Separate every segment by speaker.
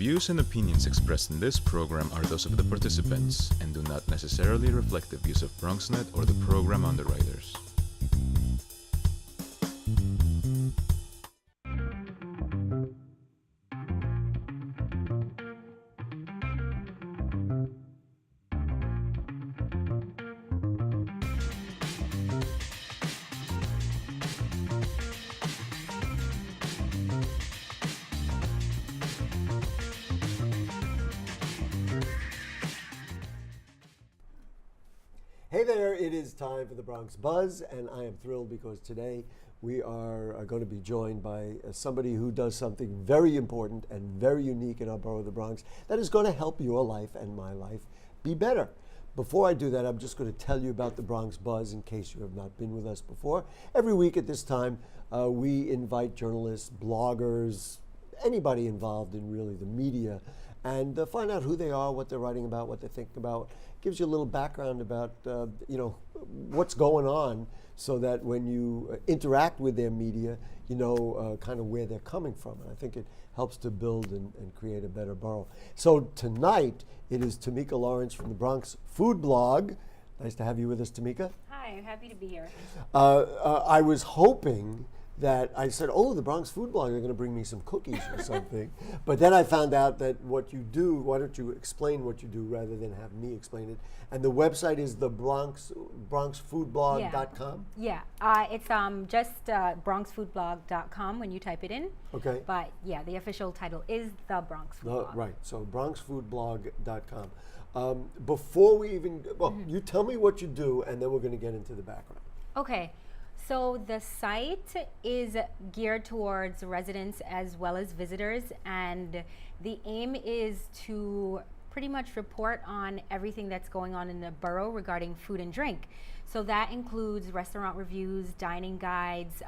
Speaker 1: views and opinions expressed in this program are those of the participants and do not necessarily reflect the views of BronxNet or the program underwriters.
Speaker 2: Hey there, it is time for the Bronx Buzz, and I am thrilled because today we are going to be joined by somebody who does something very important and very unique in our borough of the Bronx that is going to help your life and my life be better. Before I do that, I'm just going to tell you about the Bronx Buzz in case you have not been with us before. Every week at this time, we invite journalists, bloggers, anybody involved in really the media, and find out who they are, what they're writing about, what they're thinking about. Gives you a little background about what's going on, so that when you interact with their media, you know kind of where they're coming from. And I think it helps to build and create a better borough. So tonight, it is Tamika Lawrence from the Bronx Food Blog. Nice to have you with us, Tamika.
Speaker 3: Hi, I'm happy to be here.
Speaker 2: I was hoping that I said, oh, the Bronx Food Blog, they're going to bring me some cookies or something. But then I found out that what you do, why don't you explain what you do rather than have me explain it? And the website is the bronxfoodblog.com?
Speaker 3: Yeah, it's just bronxfoodblog.com when you type it in.
Speaker 2: Okay.
Speaker 3: But yeah, the official title is the Bronx Food Blog.
Speaker 2: Right, so bronxfoodblog.com. Before we even, you tell me what you do, and then we're going to get into the background.
Speaker 3: Okay. So the site is geared towards residents as well as visitors, and the aim is to pretty much report on everything that's going on in the borough regarding food and drink. So that includes restaurant reviews, dining guides,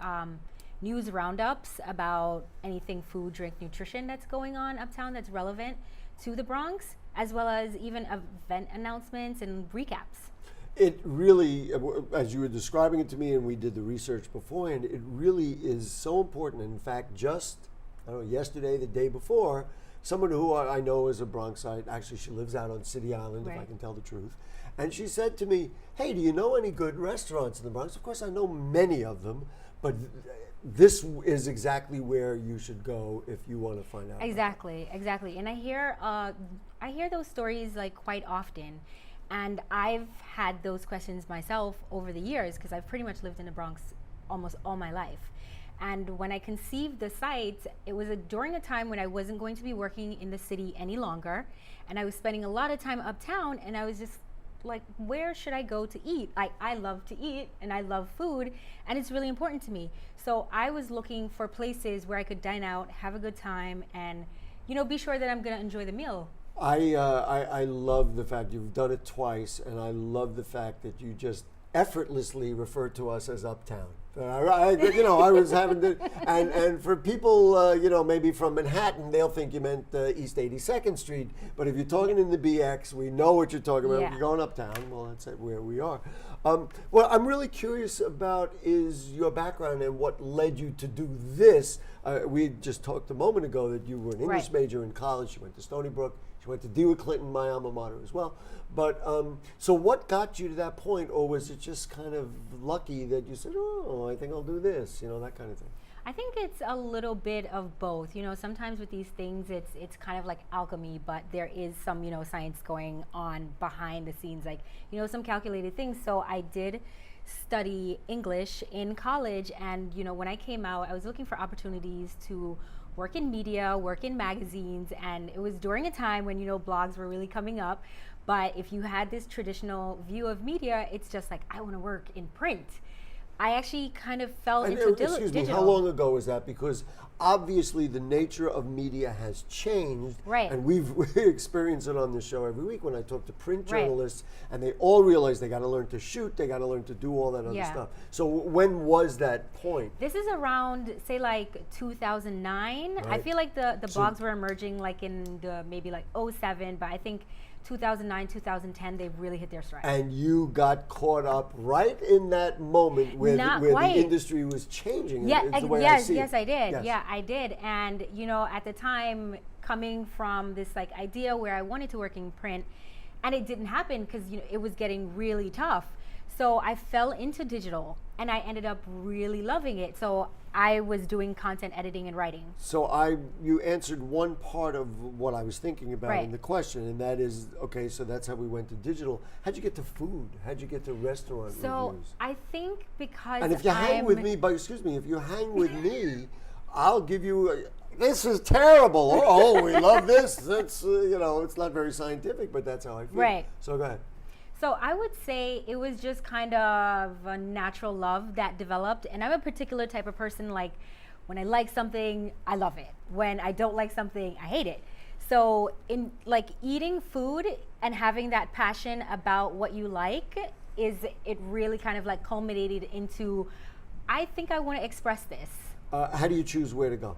Speaker 3: news roundups about anything food, drink, nutrition that's going on uptown that's relevant to the Bronx, as well as even event announcements and recaps.
Speaker 2: It really, as you were describing it to me and we did the research beforehand, it really is so important. In fact, just, I don't know, yesterday, the day before, someone who I know is a Bronxite, actually she lives out on City Island,
Speaker 3: right,
Speaker 2: if I can tell the truth, and she said to me, hey, do you know any good restaurants in the Bronx? Of course, I know many of them, but this is exactly where you should go if you want to find out.
Speaker 3: Exactly. And I hear those stories like quite often. And I've had those questions myself over the years because I've pretty much lived in the Bronx almost all my life. And when I conceived the site, it was during a time when I wasn't going to be working in the city any longer. And I was spending a lot of time uptown, and I was just like, where should I go to eat? I love to eat and I love food, and it's really important to me. So I was looking for places where I could dine out, have a good time, and be sure that I'm going to enjoy the meal.
Speaker 2: I love the fact you've done it twice, and I love the fact that you just effortlessly refer to us as Uptown. I was having to, and for people, maybe from Manhattan, they'll think you meant East 82nd Street. But if you're talking in the BX, we know what you're talking about.
Speaker 3: Yeah.
Speaker 2: If you're going uptown, well, that's where we are. What I'm really curious about is your background and what led you to do this. We just talked a moment ago that you were an English major in college. You went to Stony Brook. You went to DeWitt Clinton, my alma mater as well. But so what got you to that point, or was it just kind of lucky that you said, oh, I think I'll do this, that kind of thing?
Speaker 3: I think it's a little bit of both. Sometimes with these things, it's kind of like alchemy, but there is some, science going on behind the scenes, like, some calculated things. So I did study English in college, and, when I came out, I was looking for opportunities to work in media, work in magazines, and it was during a time when, blogs were really coming up. But if you had this traditional view of media, it's just like, I want to work in print. I actually kind of fell into digital.
Speaker 2: Excuse me, how long ago was that? Because obviously the nature of media has changed.
Speaker 3: Right.
Speaker 2: And we experience it on this show every week when I talk to print journalists, and they all realize they got to learn to shoot, they got to learn to do all that other stuff. So when was that point?
Speaker 3: This is around, say, like 2009. Right. I feel like the blogs were emerging like in maybe like 07, but I think 2009, 2010, they really hit their stride.
Speaker 2: And you got caught up right in that moment where the industry was changing.
Speaker 3: Yeah,
Speaker 2: yes,
Speaker 3: I did. Yes. Yeah, I did. And, at the time, coming from this like idea where I wanted to work in print, and it didn't happen because it was getting really tough. So I fell into digital, and I ended up really loving it. So I was doing content editing and writing.
Speaker 2: So you answered one part of what I was thinking about
Speaker 3: Right.
Speaker 2: in the question, and that is, okay, so that's how we went to digital. How'd you get to food? How'd you get to restaurant
Speaker 3: So
Speaker 2: reviews?
Speaker 3: I think because
Speaker 2: And if you hang with me, but excuse me, if you hang with me, I'll give you, this is terrible. Oh, we love this. That's, it's not very scientific, but that's how I feel.
Speaker 3: Right.
Speaker 2: So go ahead.
Speaker 3: So I would say it was just kind of a natural love that developed. And I'm a particular type of person, like when I like something, I love it. When I don't like something, I hate it. So in like eating food and having that passion about what you like it really kind of like culminated into, I think I want to express this.
Speaker 2: How do you choose where to go?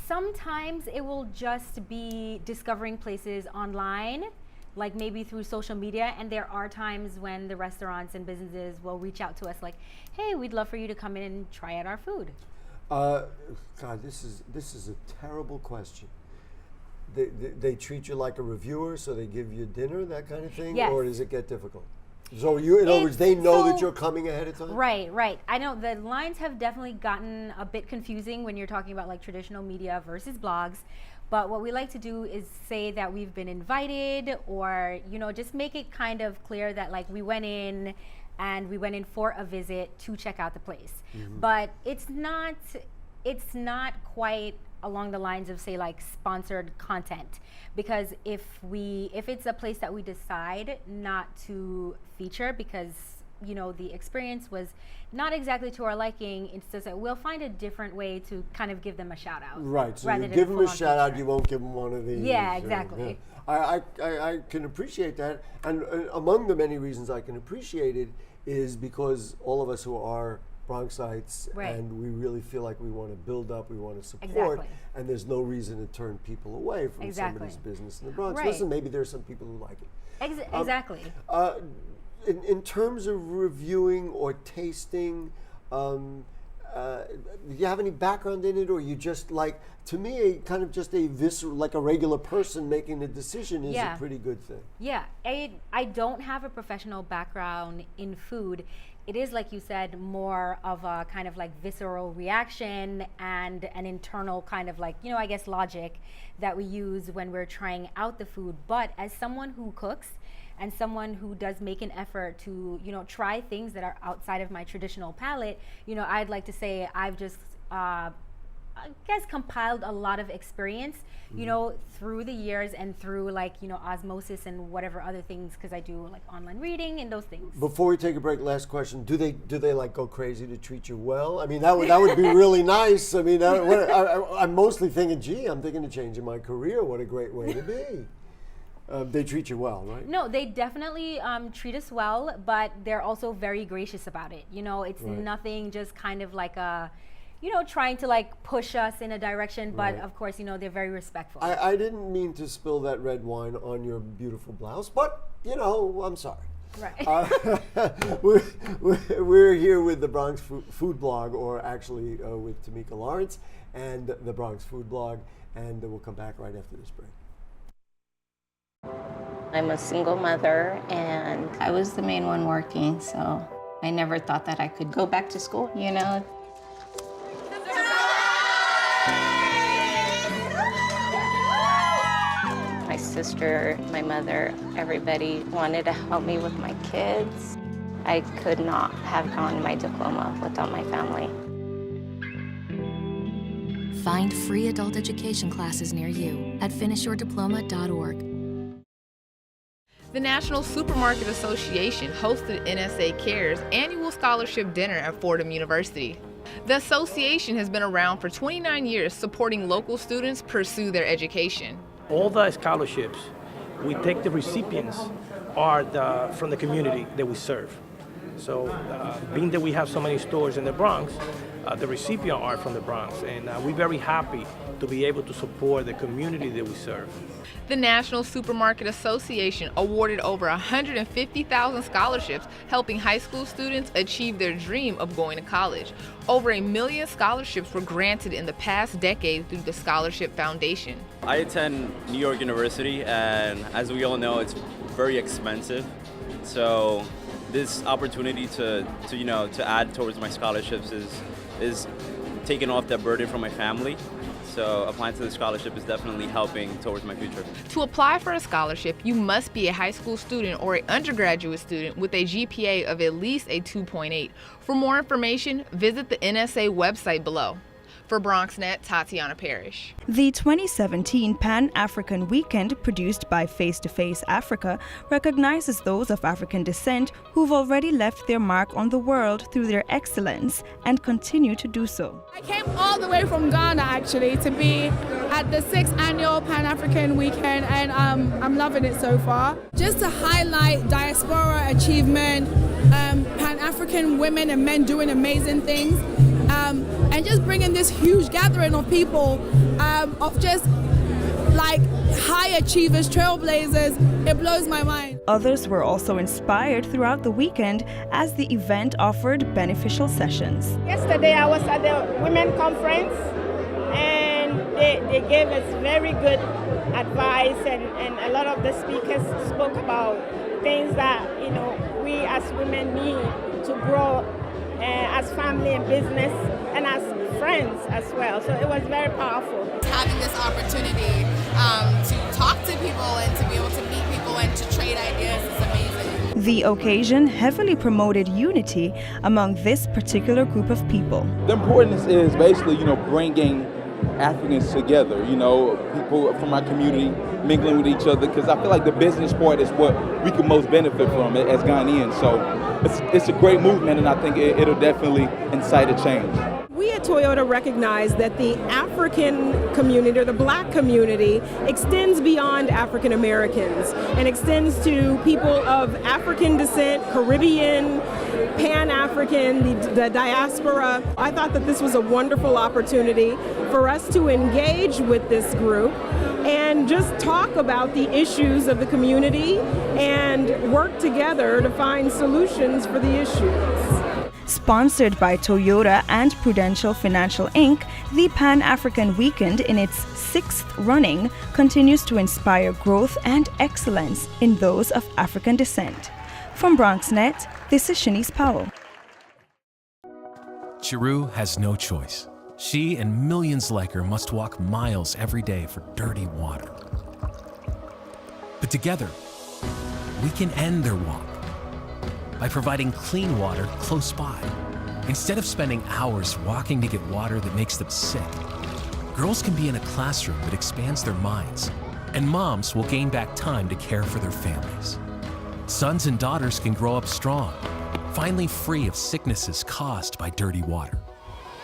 Speaker 3: Sometimes it will just be discovering places online, like maybe through social media, and there are times when the restaurants and businesses will reach out to us like, hey, we'd love for you to come in and try out our food.
Speaker 2: God, this is a terrible question. They treat you like a reviewer, so they give you dinner, that kind of thing?
Speaker 3: Yes.
Speaker 2: Or does it get difficult? So in other words, they know that you're coming ahead of time?
Speaker 3: Right. I know the lines have definitely gotten a bit confusing when you're talking about like traditional media versus blogs. But what we like to do is say that we've been invited, or, just make it kind of clear that like we went in for a visit to check out the place. Mm-hmm. But it's not quite along the lines of say like sponsored content, because if it's a place that we decide not to feature because the experience was not exactly to our liking, it's just that we'll find a different way to kind of give them a shout out.
Speaker 2: Right, so you give them a shout out, you won't give them one of these.
Speaker 3: Yeah, exactly.
Speaker 2: Yeah. I can appreciate that, and among the many reasons I can appreciate it is because all of us who are Bronxites,
Speaker 3: right.
Speaker 2: and we really feel like we want to build up, we want to support,
Speaker 3: exactly.
Speaker 2: and there's no reason to turn people away from
Speaker 3: exactly.
Speaker 2: somebody's business in the Bronx.
Speaker 3: Right.
Speaker 2: Listen, maybe there's some people who like it.
Speaker 3: Exactly.
Speaker 2: In terms of reviewing or tasting, do you have any background in it, or you just like, to me, kind of just a visceral, like a regular person making the decision is a pretty good thing.
Speaker 3: Yeah, I don't have a professional background in food. It is, like you said, more of a kind of like visceral reaction and an internal kind of like, I guess logic that we use when we're trying out the food. But as someone who cooks and someone who does make an effort to, try things that are outside of my traditional palate, I'd like to say I've just, I guess, compiled a lot of experience, through the years and through like, osmosis and whatever other things, because I do like online reading and those things.
Speaker 2: Before we take a break, last question: Do they like go crazy to treat you well? I mean, that would be really nice. I mean, I'm mostly thinking, gee, I'm thinking of changing my career. What a great way to be. They treat you well, right?
Speaker 3: No, they definitely treat us well, but they're also very gracious about it. It's
Speaker 2: right.
Speaker 3: nothing just kind of like a, trying to like push us in a direction, but
Speaker 2: right.
Speaker 3: of course, they're very respectful.
Speaker 2: I didn't mean to spill that red wine on your beautiful blouse, but, I'm sorry.
Speaker 3: Right.
Speaker 2: We're here with the Bronx Food Blog, or actually with Tamika Lawrence and the Bronx Food Blog, and we'll come back right after this break.
Speaker 4: I'm a single mother, and I was the main one working, so I never thought that I could go back to school, My sister, my mother, everybody wanted to help me with my kids. I could not have gotten my diploma without my family.
Speaker 5: Find free adult education classes near you at finishyourdiploma.org.
Speaker 6: The National Supermarket Association hosted NSA Cares annual scholarship dinner at Fordham University. The association has been around for 29 years supporting local students pursue their education.
Speaker 7: All the scholarships, we take the recipients are from the community that we serve. So being that we have so many stores in the Bronx, the recipient are from the Bronx, and we're very happy to be able to support the community that we serve.
Speaker 6: The National Supermarket Association awarded over 150,000 scholarships, helping high school students achieve their dream of going to college. Over 1 million scholarships were granted in the past decade through the Scholarship Foundation.
Speaker 8: I attend New York University, and as we all know, it's very expensive. So this opportunity to add towards my scholarships is taking off that burden from my family. So applying to the scholarship is definitely helping towards my future.
Speaker 6: To apply for a scholarship, you must be a high school student or an undergraduate student with a GPA of at least a 2.8. For more information, visit the NSA website below. For BronxNet, Tatiana Parrish.
Speaker 9: The 2017 Pan-African Weekend, produced by Face to Face Africa, recognizes those of African descent who've already left their mark on the world through their excellence and continue to do so.
Speaker 10: I came all the way from Ghana actually to be at the 6th annual Pan-African Weekend, and I'm loving it so far. Just to highlight diaspora achievement, Pan-African women and men doing amazing things, and just bringing this huge gathering of people, of just like high achievers, trailblazers. It blows my mind.
Speaker 9: Others were also inspired throughout the weekend as the event offered beneficial sessions.
Speaker 11: Yesterday I was at the women conference, and they gave us very good advice, and a lot of the speakers spoke about things that we as women need to grow as family and business and as friends as well. So it was very powerful.
Speaker 12: Having this opportunity to talk to people and to be able to meet people and to trade ideas is amazing.
Speaker 9: The occasion heavily promoted unity among this particular group of people.
Speaker 13: The importance is basically, bringing Africans together, people from our community mingling with each other, because I feel like the business part is what we can most benefit from as Ghanaians. So it's a great movement, and I think it'll definitely incite a change.
Speaker 14: We at Toyota recognize that the African community, or the black community, extends beyond African Americans and extends to people of African descent, Caribbean, Pan-African, the diaspora. I thought that this was a wonderful opportunity for us to engage with this group and just talk about the issues of the community and work together to find solutions for the issues.
Speaker 9: Sponsored by Toyota and Prudential Financial Inc., the Pan-African Weekend, in its 6th running, continues to inspire growth and excellence in those of African descent. From BronxNet, this is Shanice Powell.
Speaker 15: Chiru has no choice. She and millions like her must walk miles every day for dirty water. But together, we can end their walk by providing clean water close by. Instead of spending hours walking to get water that makes them sick, girls can be in a classroom that expands their minds, and moms will gain back time to care for their families. Sons and daughters can grow up strong, finally free of sicknesses caused by dirty water.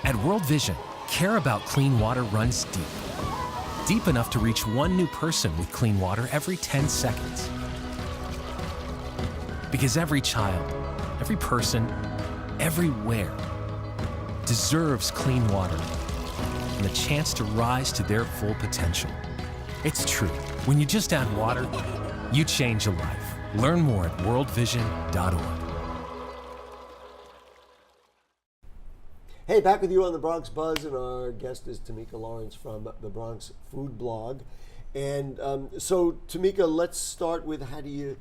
Speaker 15: At World Vision, care about clean water runs deep. Deep enough to reach one new person with clean water every 10 seconds. Because every child, every person, everywhere deserves clean water and the chance to rise to their full potential. It's true. When you just add water, you change a life. Learn more at worldvision.org.
Speaker 2: Hey, back with you on the Bronx Buzz, and our guest is Tamika Lawrence from the Bronx Food Blog. And so, Tamika, let's start with, how do you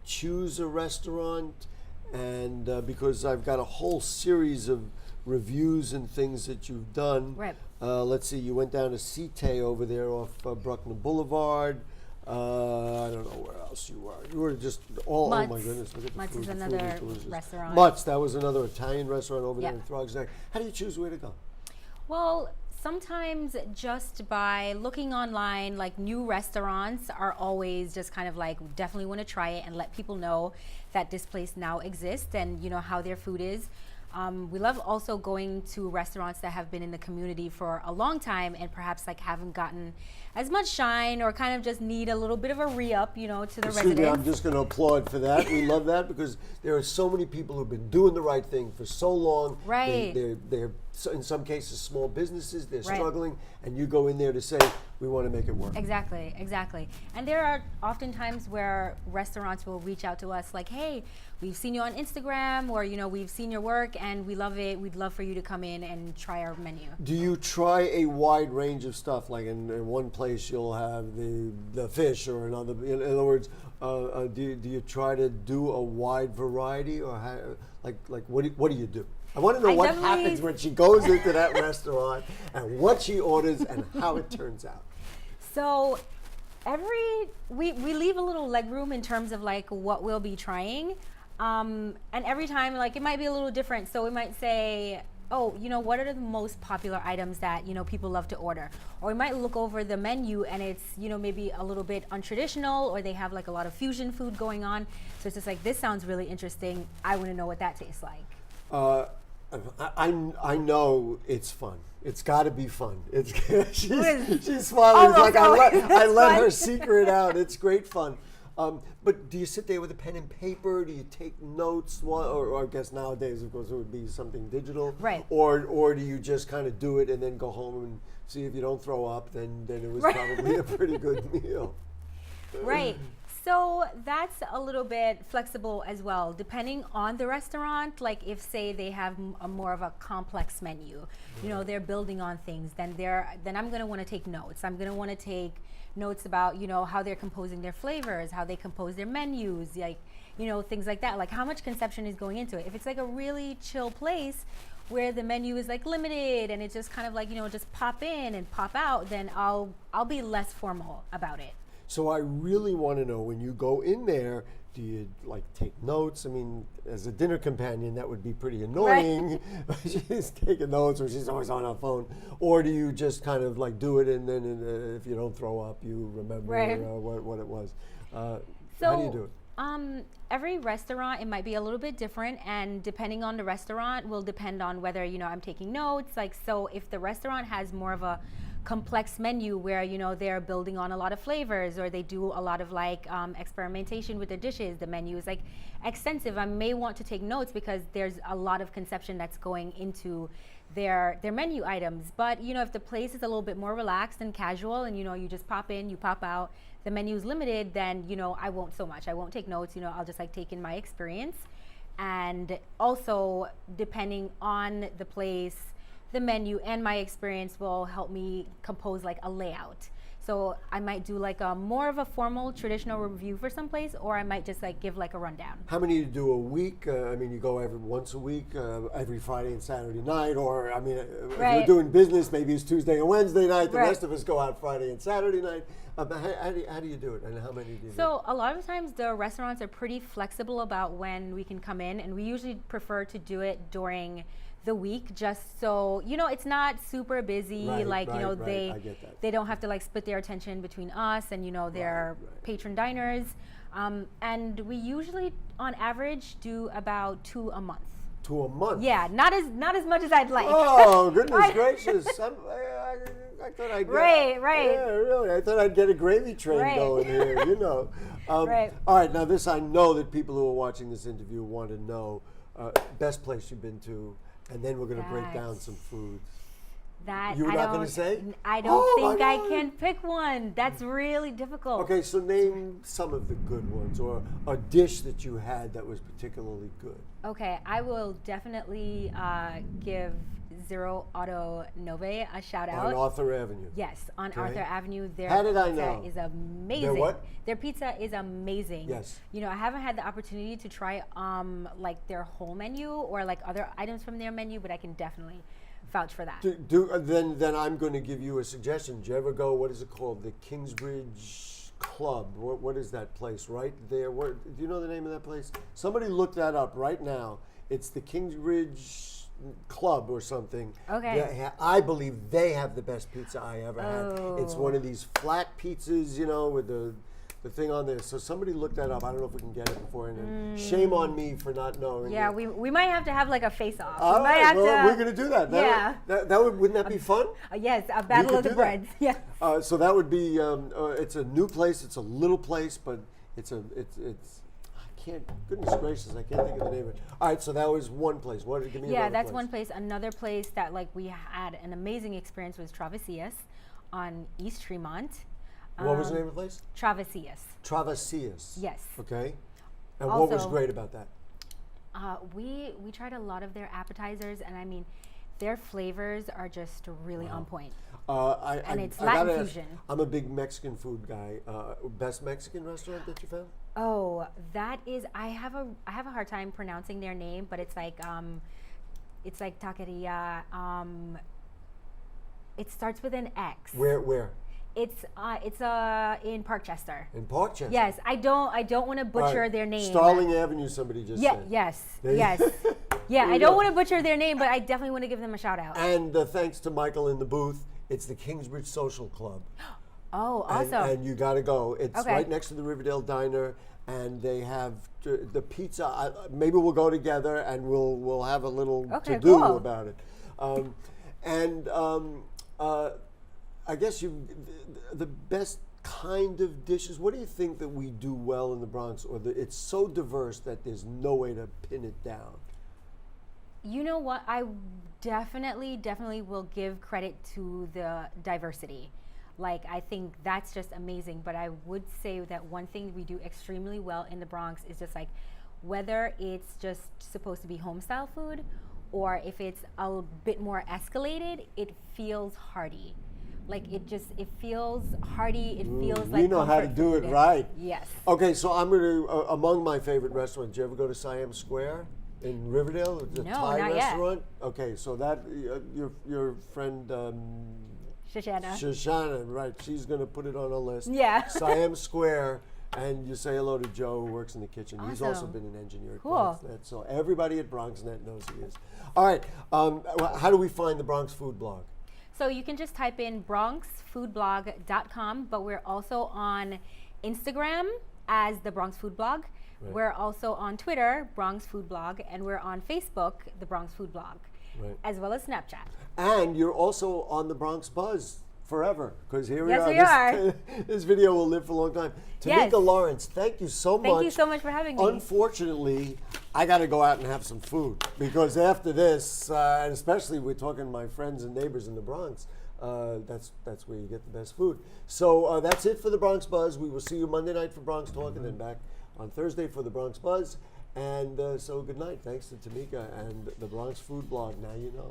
Speaker 2: choose a restaurant? And because I've got a whole series of reviews and things that you've done.
Speaker 3: Right.
Speaker 2: Let's see, you went down to Cite over there off Bruckner Boulevard. I don't know where else you were. You were just all,
Speaker 3: Mutz.
Speaker 2: oh my goodness. Look at the
Speaker 3: Mutz
Speaker 2: food.
Speaker 3: is
Speaker 2: The food
Speaker 3: another
Speaker 2: delicious.
Speaker 3: restaurant.
Speaker 2: Mutz, that was another Italian restaurant over there
Speaker 3: Yep.
Speaker 2: in Throgs Neck. How do you choose where to go?
Speaker 3: Well, sometimes just by looking online, like new restaurants are always just kind of like, definitely want to try it and let people know that this place now exists and how their food is. We love also going to restaurants that have been in the community for a long time and perhaps like haven't gotten as much shine or kind of just need a little bit of a re-up, you know, to the
Speaker 2: Excuse me,
Speaker 3: residents.
Speaker 2: I'm just going to applaud for that. We love that because there are so many people who've been doing the right thing for so long.
Speaker 3: Right.
Speaker 2: They're in some cases small businesses. They're
Speaker 3: Right.
Speaker 2: struggling, and you go in there to say, we want to make it work.
Speaker 3: Exactly, exactly. And there are often times where restaurants will reach out to us like, hey, we've seen you on Instagram, or, you know, we've seen your work and we love it. We'd love for you to come in and try our menu.
Speaker 2: Do you try a wide range of stuff? Like in one place you'll have the fish, or another. In other words, do you try to do a wide variety, or what do you do? I want to know what happens when she goes into that restaurant and what she orders and how it turns out.
Speaker 3: So we leave a little leg room in terms of like what we'll be trying. And every time, like, it might be a little different. So we might say, oh, you know, what are the most popular items that, you know, people love to order? Or we might look over the menu and it's, you know, maybe a little bit untraditional, or they have like a lot of fusion food going on. So it's just like, this sounds really interesting. I want to know what that tastes like.
Speaker 2: I know it's fun. It's got to be fun. She's smiling. It's like I let her secret out. It's great fun. But do you sit there with a pen and paper? Do you take notes? Or I guess nowadays, of course, it would be something digital.
Speaker 3: Right.
Speaker 2: Or do you just kind of do it and then go home and see if you don't throw up? Then it was probably a pretty good meal.
Speaker 3: Right. So that's a little bit flexible as well, depending on the restaurant. Like if, say, they have a more of a complex menu, you know, they're building on things, then I'm going to want to take notes. I'm going to want to take notes about, you know, how they're composing their flavors, how they compose their menus, like, you know, things like that. Like how much conception is going into it. If it's like a really chill place where the menu is like limited and it's just kind of like, you know, just pop in and pop out, then I'll be less formal about it.
Speaker 2: So I really want to know, when you go in there, do you like take notes? I mean, as a dinner companion, that would be pretty annoying. Right. She's taking notes, or she's always on her phone. Or do you just kind of like do it, and then if you don't throw up, you remember what it was? How do you do it?
Speaker 3: Every restaurant, it might be a little bit different, and depending on the restaurant will depend on whether, you know, I'm taking notes. Like, so if the restaurant has more of a complex menu where, you know, they're building on a lot of flavors, or they do a lot of like experimentation with their dishes, the menu is like extensive, I may want to take notes because there's a lot of conception that's going into their menu items. But, you know, if the place is a little bit more relaxed and casual, and, you know, you just pop in, you pop out, the menu is limited, then, you know, I won't so much. I won't take notes, you know, I'll just like take in my experience. And also, depending on the place, the menu and my experience will help me compose like a layout. So I might do like a more of a formal traditional review for some place, or I might just like give like a rundown.
Speaker 2: How many do you do a week? I mean, you go once a week, every Friday and Saturday night, or I mean, if you're doing business, maybe it's Tuesday and Wednesday night. The rest of us go out Friday and Saturday night. How do you do it, and how many do you do?
Speaker 3: So a lot of times the restaurants are pretty flexible about when we can come in, and we usually prefer to do it during the week, just so, you know, it's not super busy, you know, they don't have to like split their attention between us and, you know, their patron diners. And we usually on average do about 2 a month.
Speaker 2: 2 a month?
Speaker 3: Yeah, not as much as I'd like.
Speaker 2: Oh, goodness gracious. I thought I'd get, yeah, really. I thought I'd get a gravy train going here, you know. All right, now this, I know that people who are watching this interview want to know best place you've been to, and then we're going to break down some foods. You're not going to say?
Speaker 3: I don't think I can pick one. That's really difficult.
Speaker 2: Okay, so name some of the good ones, or a dish that you had that was particularly good.
Speaker 3: Okay, I will definitely give Zero Auto Nove a shout out.
Speaker 2: On Arthur Avenue.
Speaker 3: Yes, on Arthur Avenue. Their
Speaker 2: How did I
Speaker 3: pizza
Speaker 2: know?
Speaker 3: is amazing.
Speaker 2: Their what?
Speaker 3: Their pizza is amazing.
Speaker 2: Yes.
Speaker 3: You know, I haven't had the opportunity to try like their whole menu or like other items from their menu, but I can definitely vouch for that.
Speaker 2: Then I'm going to give you a suggestion. Did you ever go, what is it called? The Kingsbridge Club. What is that place right there? Do you know the name of that place? Somebody look that up right now. It's the Kingsbridge Club or something.
Speaker 3: Okay.
Speaker 2: I believe they have the best pizza I ever had. It's one of these flat pizzas, you know, with the the thing on there. So somebody look that up. I don't know if we can get it before. And shame on me for not knowing.
Speaker 3: Yeah,
Speaker 2: it.
Speaker 3: we might have to have like a face-off.
Speaker 2: All
Speaker 3: we might
Speaker 2: right,
Speaker 3: have
Speaker 2: well,
Speaker 3: to,
Speaker 2: we're going to do that.
Speaker 3: Yeah.
Speaker 2: Wouldn't that be fun?
Speaker 3: Yes, a battle of the breads. Yeah.
Speaker 2: So that would be. It's a new place. It's a little place, but it's. Goodness gracious, I can't think of the name of it. All right, so that was one place. Give me
Speaker 3: Yeah,
Speaker 2: another
Speaker 3: that's
Speaker 2: place.
Speaker 3: one place. Another place that like we had an amazing experience was Travesias on East Tremont.
Speaker 2: What was the name of the place?
Speaker 3: Travesias.
Speaker 2: Travesias.
Speaker 3: Yes.
Speaker 2: Okay. And what was
Speaker 3: Also,
Speaker 2: great about that?
Speaker 3: We tried a lot of their appetizers, and I mean, their flavors are just really on point. And it's Latin fusion.
Speaker 2: I'm a big Mexican food guy. Best Mexican restaurant that you found?
Speaker 3: Oh, that is. I have a hard time pronouncing their name, but it's like taqueria. It starts with an X.
Speaker 2: Where?
Speaker 3: It's in Parkchester.
Speaker 2: In Parkchester.
Speaker 3: Yes, I don't want to butcher their name.
Speaker 2: Starling Avenue. Somebody just said.
Speaker 3: Yes. Yeah, I don't want to butcher their name, but I definitely want to give them a shout out.
Speaker 2: And thanks to Michael in the booth, it's the Kingsbridge Social Club.
Speaker 3: Oh, awesome.
Speaker 2: And you got to go. It's
Speaker 3: Okay.
Speaker 2: right next to the Riverdale Diner, and they have the pizza. Maybe we'll go together and we'll have a little to do
Speaker 3: cool.
Speaker 2: about it. I guess the best kind of dishes. What do you think that we do well in the Bronx, or it's so diverse that there's no way to pin it down?
Speaker 3: You know what? I definitely will give credit to the diversity. Like, I think that's just amazing. But I would say that one thing we do extremely well in the Bronx is just like, whether it's just supposed to be home style food, or if it's a bit more escalated, it feels hearty. Like it feels hearty. It feels like
Speaker 2: we know how to
Speaker 3: comfort
Speaker 2: do
Speaker 3: food.
Speaker 2: it right.
Speaker 3: Yes.
Speaker 2: Okay, so I'm going to among my favorite restaurants. Did you ever go to Siam Square in Riverdale? The
Speaker 3: No,
Speaker 2: Thai
Speaker 3: not yet.
Speaker 2: restaurant. Okay, so that your friend Shoshana, right? She's going to put it on a list.
Speaker 3: Yeah.
Speaker 2: Siam Square, and you say hello to Joe, who works in the kitchen. He's also
Speaker 3: Awesome.
Speaker 2: been an engineer at
Speaker 3: Cool.
Speaker 2: BronxNet, so everybody at BronxNet knows he is. All right, how do we find the Bronx Food Blog?
Speaker 3: So you can just type in bronxfoodblog.com, but we're also on Instagram as the Bronx Food Blog.
Speaker 2: Right.
Speaker 3: We're also on Twitter, Bronx Food Blog, and we're on Facebook, the Bronx Food Blog,
Speaker 2: Right.
Speaker 3: as well as Snapchat.
Speaker 2: And you're also on the Bronx Buzz forever, because here
Speaker 3: Yes,
Speaker 2: we
Speaker 3: we
Speaker 2: are.
Speaker 3: are.
Speaker 2: This video will live for a long time.
Speaker 3: Yes.
Speaker 2: Tamika Lawrence, thank you so much.
Speaker 3: Thank you so much for having me.
Speaker 2: Unfortunately, I got to go out and have some food, because after this, and especially we're talking to my friends and neighbors in the Bronx, that's where you get the best food. So that's it for the Bronx Buzz. We will see you Monday night for Bronx Talk, and then back on Thursday for the Bronx Buzz. And so good night. Thanks to Tamika and the Bronx Food Blog. Now you know.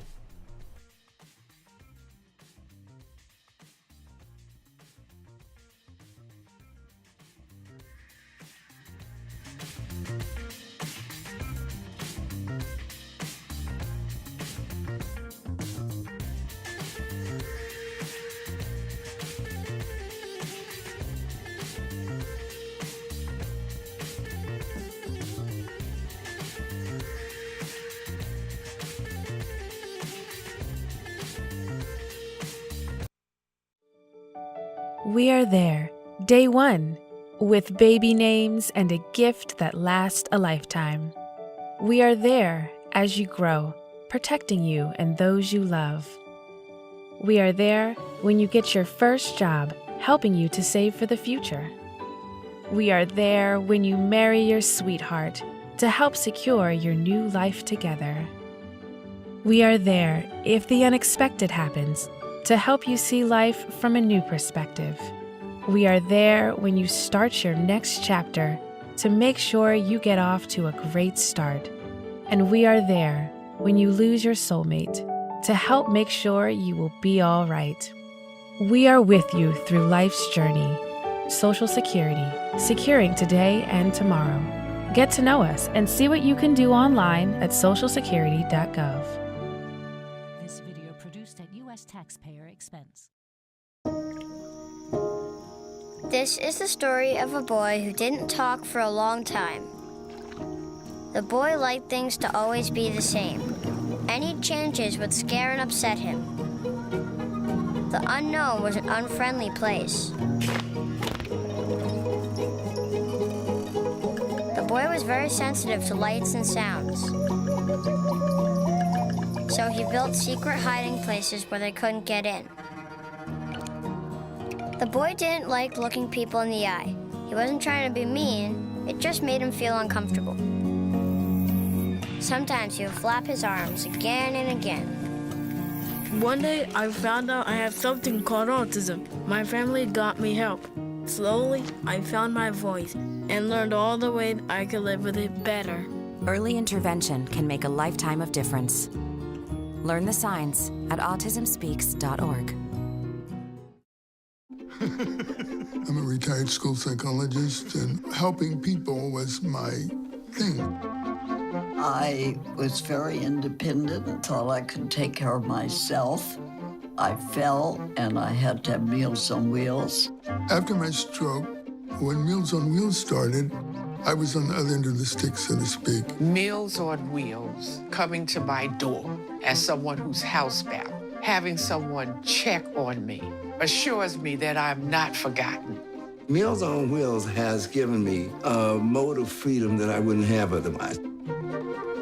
Speaker 16: We are there, day one, with baby names and a gift that lasts a lifetime. We are there as you grow, protecting you and those you love. We are there when you get your first job, helping you to save for the future. We are there when you marry your sweetheart to help secure your new life together. We are there if the unexpected happens, to help you see life from a new perspective. We are there when you start your next chapter to make sure you get off to a great start. And we are there when you lose your soulmate to help make sure you will be all right. We are with you through life's journey. Social Security, securing today and tomorrow. Get to know us and see what you can do online at socialsecurity.gov.
Speaker 17: This video produced at U.S. taxpayer expense.
Speaker 18: This is the story of a boy who didn't talk for a long time. The boy liked things to always be the same. Any changes would scare and upset him. The unknown was an unfriendly place. boy was very sensitive to lights and sounds. So he built secret hiding places where they couldn't get in. The boy didn't like looking people in the eye. He wasn't trying to be mean, it just made him feel uncomfortable. Sometimes he would flap his arms again and again.
Speaker 19: One day, I found out I have something called autism. My family got me help. Slowly, I found my voice and learned all the ways I could live with it better.
Speaker 20: Early intervention can make a lifetime of difference. Learn the signs at autismspeaks.org.
Speaker 21: I'm a retired school psychologist, and helping people was my thing.
Speaker 22: I was very independent and thought I could take care of myself. I fell, and I had to have Meals on Wheels.
Speaker 21: After my stroke, when Meals on Wheels started, I was on the other end of the stick, so to speak.
Speaker 23: Meals on Wheels, coming to my door as someone who's housebound, having someone check on me, assures me that I'm not forgotten.
Speaker 24: Meals on Wheels has given me a mode of freedom that I wouldn't have otherwise.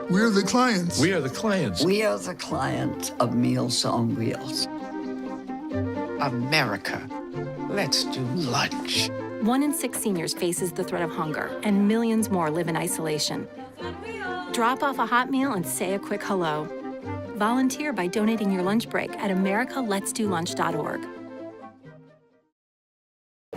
Speaker 21: We're the clients.
Speaker 22: We are the clients. We are the clients of Meals on Wheels.
Speaker 23: America, let's do lunch.
Speaker 25: 1 in 6 seniors faces the threat of hunger, and millions more live in isolation. Drop off a hot meal and say a quick hello. Volunteer by donating your lunch break at americaletsdolunch.org.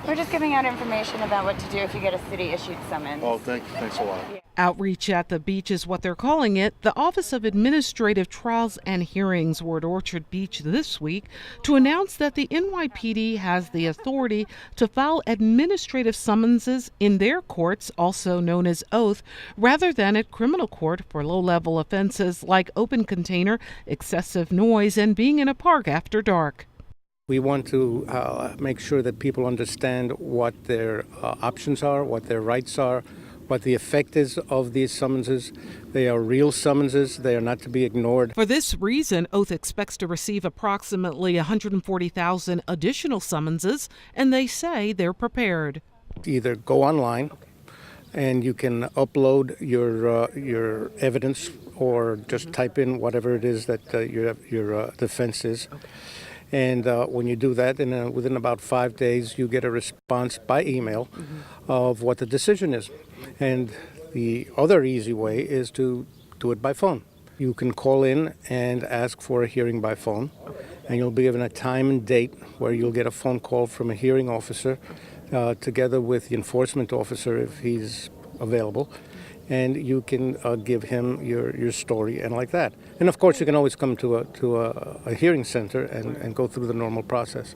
Speaker 26: We're just giving out information about what to do if you get a city-issued summons.
Speaker 27: Oh, thanks a lot.
Speaker 28: Outreach at the beach is what they're calling it. The Office of Administrative Trials and Hearings were at Orchard Beach this week to announce that the NYPD has the authority to file administrative summonses in their courts, also known as oath, rather than at criminal court for low-level offenses like open container, excessive noise, and being in a park after dark.
Speaker 7: We want to make sure that people understand what their options are, what their rights are, what the effect is of these summonses. They are real summonses. They are not to be ignored.
Speaker 28: For this reason, Oath expects to receive approximately 140,000 additional summonses, and they say they're prepared.
Speaker 7: Either go online and you can upload your evidence, or just type in whatever it is that your defense is. Okay. And when you do that, within about 5 days, you get a response by email of what the decision is. And the other easy way is to do it by phone. You can call in and ask for a hearing by phone, and you'll be given a time and date where you'll get a phone call from a hearing officer together with the enforcement officer if he's available. And you can give him your story and like that. And of course, you can always come to a hearing center and go through the normal process.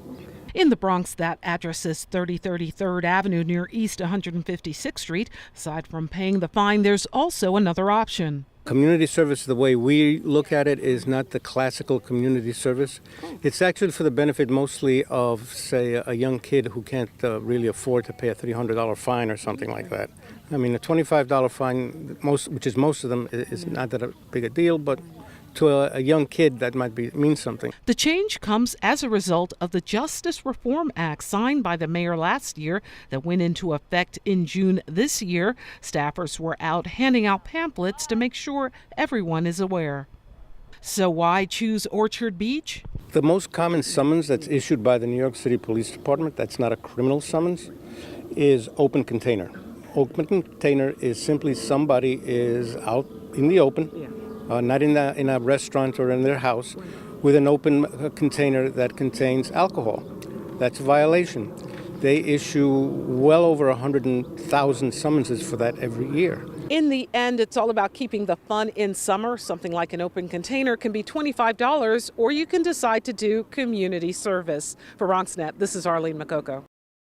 Speaker 28: In the Bronx, that address is 3030 3rd Avenue near East 156th Street. Aside from paying the fine, there's also another option.
Speaker 7: Community service, the way we look at it, is not the classical community service. It's actually for the benefit mostly of, say, a young kid who can't really afford to pay a $300 fine or something like that. I mean, a $25 fine, which is most of them, is not that big a deal, but to a young kid, that might mean something.
Speaker 28: The change comes as a result of the Justice Reform Act signed by the mayor last year that went into effect in June this year. Staffers were out handing out pamphlets to make sure everyone is aware. So why choose Orchard Beach?
Speaker 7: The most common summons that's issued by the New York City Police Department, that's not a criminal summons, is open container. Open container is simply somebody is out in the open, not in a restaurant or in their house, with an open container that contains alcohol. That's a violation. They issue well over 100,000 summonses for that every year.
Speaker 28: In the end, it's all about keeping the fun in summer. Something like an open container can be $25, or you can decide to do community service. For BronxNet, this is Arlene Makoko.